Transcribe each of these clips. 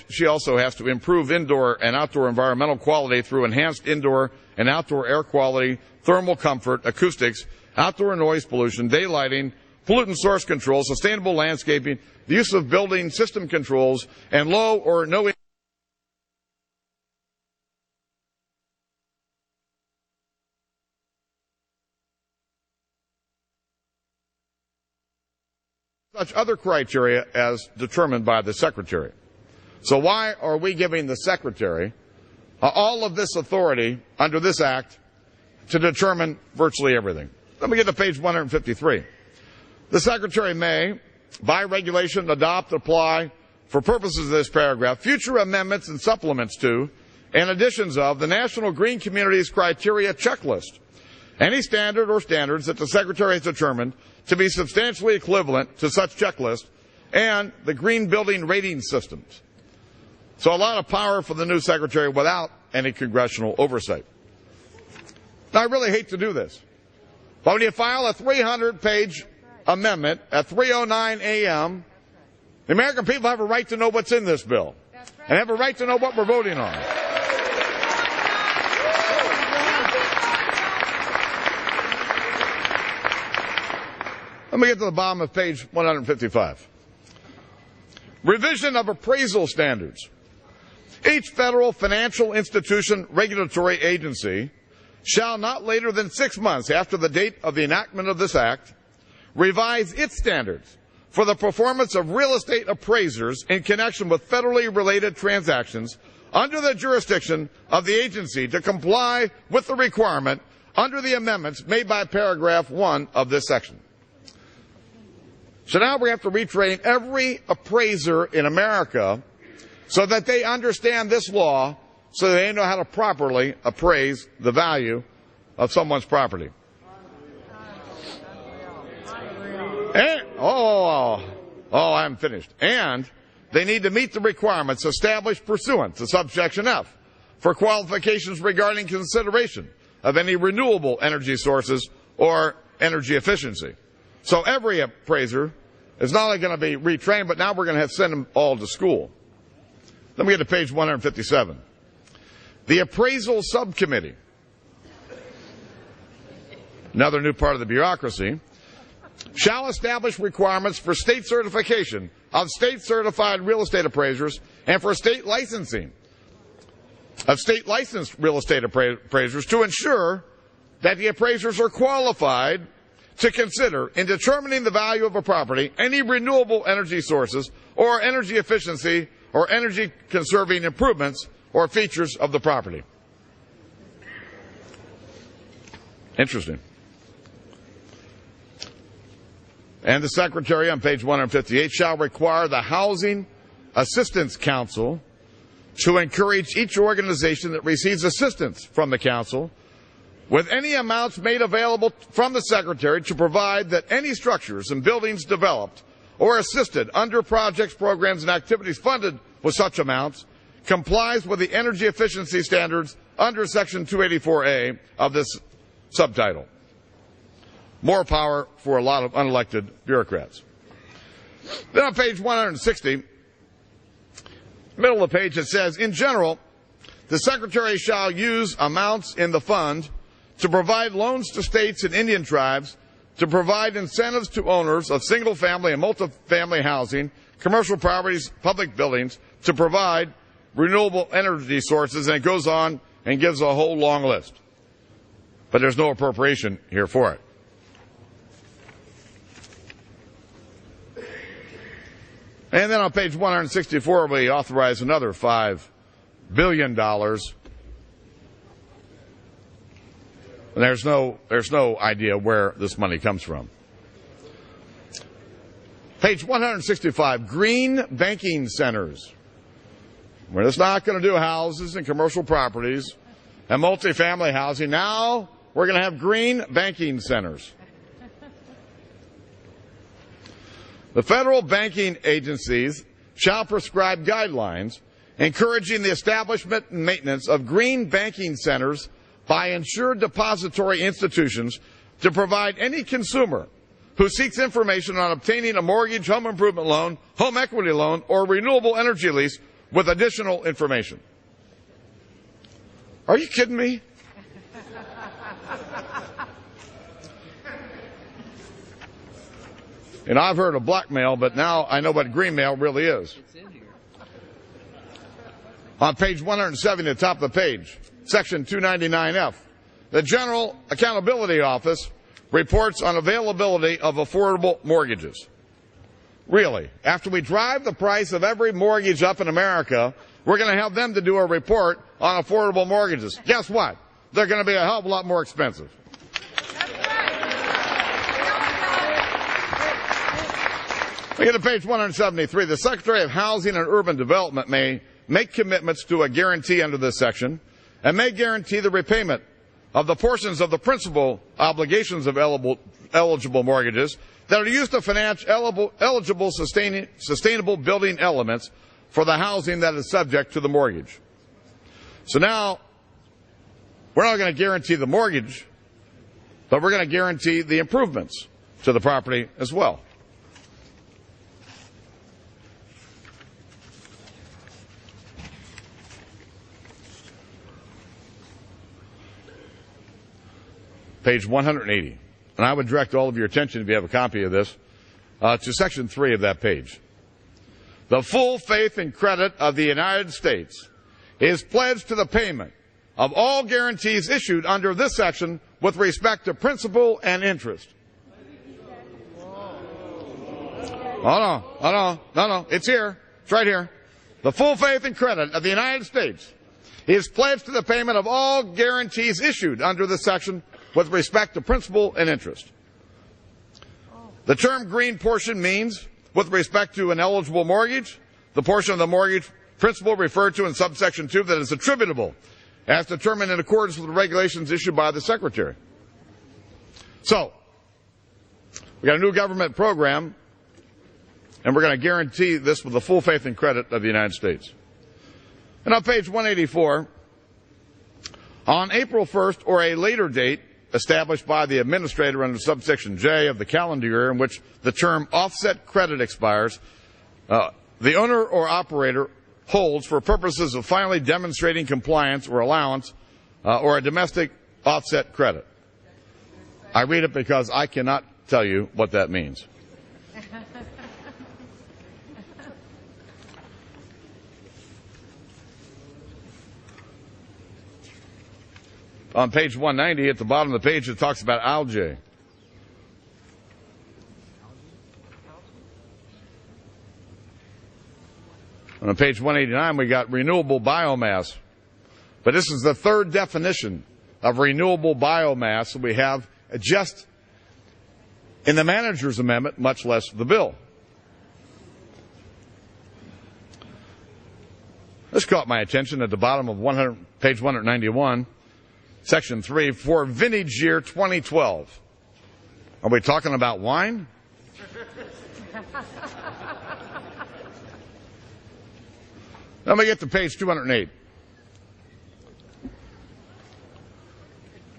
She also has to improve indoor and outdoor environmental quality through enhanced indoor and outdoor air quality, thermal comfort, acoustics, outdoor noise pollution, daylighting, pollutant source control, sustainable landscaping, the use of building system controls, and low or no such other criteria as determined by the Secretary. So why are we giving the Secretary all of this authority under this Act to determine virtually everything? Let me get to page 153. The Secretary may, by regulation, adopt, apply, for purposes of this paragraph, future amendments and supplements to, and additions of, the National Green Communities Criteria Checklist, any standard or standards that the Secretary has determined to be substantially equivalent to such checklist, and the green building rating systems. So a lot of power for the new Secretary without any congressional oversight. Now, I really hate to do this, but when you file a 300-page amendment at 3:09 a.m., the American people have a right to know what's in this bill, and have a right to know what we're voting on. Let me get to the bottom of page 155. Revision of appraisal standards. Each federal financial institution regulatory agency shall not later than 6 months after the date of the enactment of this Act revise its standards for the performance of real estate appraisers in connection with federally related transactions under the jurisdiction of the agency to comply with the requirement under the amendments made by paragraph 1 of this section. So now we have to retrain every appraiser in America so that they understand this law, so they know how to properly appraise the value of someone's property. And, I haven't finished. And they need to meet the requirements established pursuant to subsection F for qualifications regarding consideration of any renewable energy sources or energy efficiency. So every appraiser is not only going to be retrained, but now we're going to have to send them all to school. Let me get to page 157. The Appraisal Subcommittee, another new part of the bureaucracy, shall establish requirements for state certification of state-certified real estate appraisers and for state licensing of state-licensed real estate appraisers to ensure that the appraisers are qualified to consider, in determining the value of a property, any renewable energy sources or energy efficiency or energy conserving improvements or features of the property. Interesting. And the Secretary on page 158 shall require the Housing Assistance Council to encourage each organization that receives assistance from the Council with any amounts made available from the Secretary to provide that any structures and buildings developed or assisted under projects, programs, and activities funded with such amounts complies with the energy efficiency standards under Section 284A of this subtitle. More power for a lot of unelected bureaucrats. Then on page 160, middle of the page, it says, in general, the Secretary shall use amounts in the fund to provide loans to states and Indian tribes, to provide incentives to owners of single-family and multifamily housing, commercial properties, public buildings, to provide renewable energy sources, and it goes on and gives a whole long list. But there's no appropriation here for it. And then on page 164, we authorize another $5 billion. And there's no idea where this money comes from. Page 165, green banking centers. We're just not going to do houses and commercial properties and multifamily housing. Now we're going to have green banking centers. The federal banking agencies shall prescribe guidelines encouraging the establishment and maintenance of green banking centers by insured depository institutions to provide any consumer who seeks information on obtaining a mortgage, home improvement loan, home equity loan, or renewable energy lease with additional information. Are you kidding me? And I've heard of blackmail, but now I know what green mail really is. On page 170 at the top of the page, section 299F, the General Accountability Office reports on availability of affordable mortgages. Really? After we drive the price of every mortgage up in America, we're going to have them to do a report on affordable mortgages. Guess what? They're going to be a hell of a lot more expensive. We get to page 173. The Secretary of Housing and Urban Development may make commitments to a guarantee under this section and may guarantee the repayment of the portions of the principal obligations of eligible mortgages that are used to finance eligible sustainable building elements for the housing that is subject to the mortgage. So now, we're not going to guarantee the mortgage, but we're going to guarantee the improvements to the property as well. Page 180. And I would direct all of your attention, if you have a copy of this, to section 3 of that page. The full faith and credit of the United States is pledged to the payment of all guarantees issued under this section with respect to principal and interest. Oh, no, it's here. It's right here. The full faith and credit of the United States is pledged to the payment of all guarantees issued under this section with respect to principal and interest. The term green portion means, with respect to an eligible mortgage, the portion of the mortgage principal referred to in subsection 2 that is attributable, as determined in accordance with the regulations issued by the Secretary. So, we got a new government program, and we're going to guarantee this with the full faith and credit of the United States. And on page 184, on April 1st or a later date, established by the administrator under subsection J of the calendar year in which the term offset credit expires, the owner or operator holds for purposes of finally demonstrating compliance or allowance or a domestic offset credit. I read it because I cannot tell you what that means. On page 190, at the bottom of the page, it talks about algae. And on page 189, we got renewable biomass. But this is the third definition of renewable biomass that we have just in the manager's amendment, much less the bill. This caught my attention at the bottom of page 191. Section 3, for vintage year 2012. Are we talking about wine? Let me get to page 208.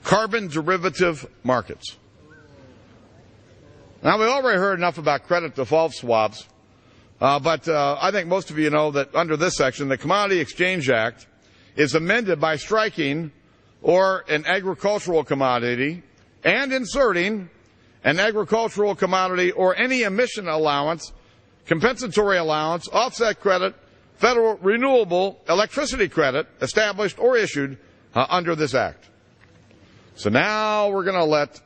Carbon derivative markets. Now, we've already heard enough about credit default swaps, but I think most of you know that under this section, the Commodity Exchange Act is amended by striking or an agricultural commodity and inserting an agricultural commodity or any emission allowance, compensatory allowance, offset credit, federal renewable electricity credit established or issued under this act. So now we're going to let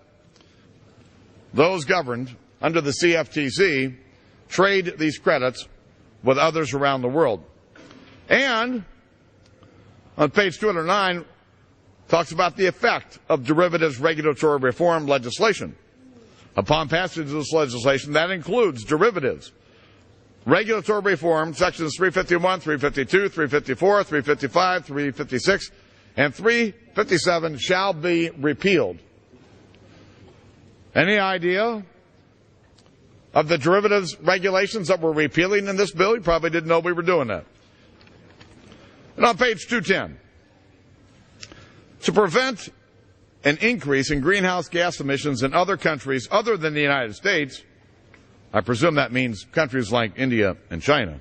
those governed under the CFTC trade these credits with others around the world. And on page 209, talks about the effect of derivatives regulatory reform legislation. Upon passage of this legislation, that includes derivatives. Regulatory reform, sections 351, 352, 354, 355, 356, and 357 shall be repealed. Any idea of the derivatives regulations that we're repealing in this bill? You probably didn't know we were doing that. And on page 210, to prevent an increase in greenhouse gas emissions in other countries other than the United States, I presume that means countries like India and China,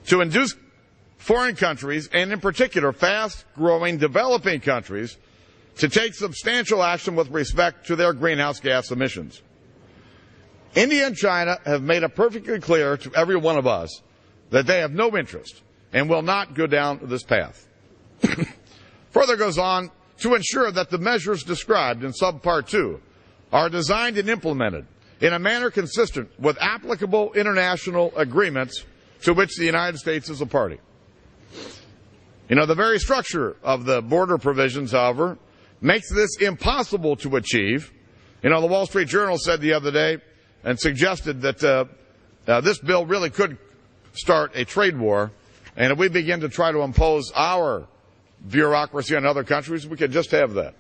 to induce foreign countries, and in particular fast-growing developing countries, to take substantial action with respect to their greenhouse gas emissions. India and China have made it perfectly clear to every one of us that they have no interest and will not go down this path. Further goes on to ensure that the measures described in subpart 2 are designed and implemented in a manner consistent with applicable international agreements to which the United States is a party. You know, the very structure of the border provisions, however, makes this impossible to achieve. You know, the Wall Street Journal said the other day and suggested that this bill really could start a trade war, and if we begin to try to impose our bureaucracy on other countries, we could just have that.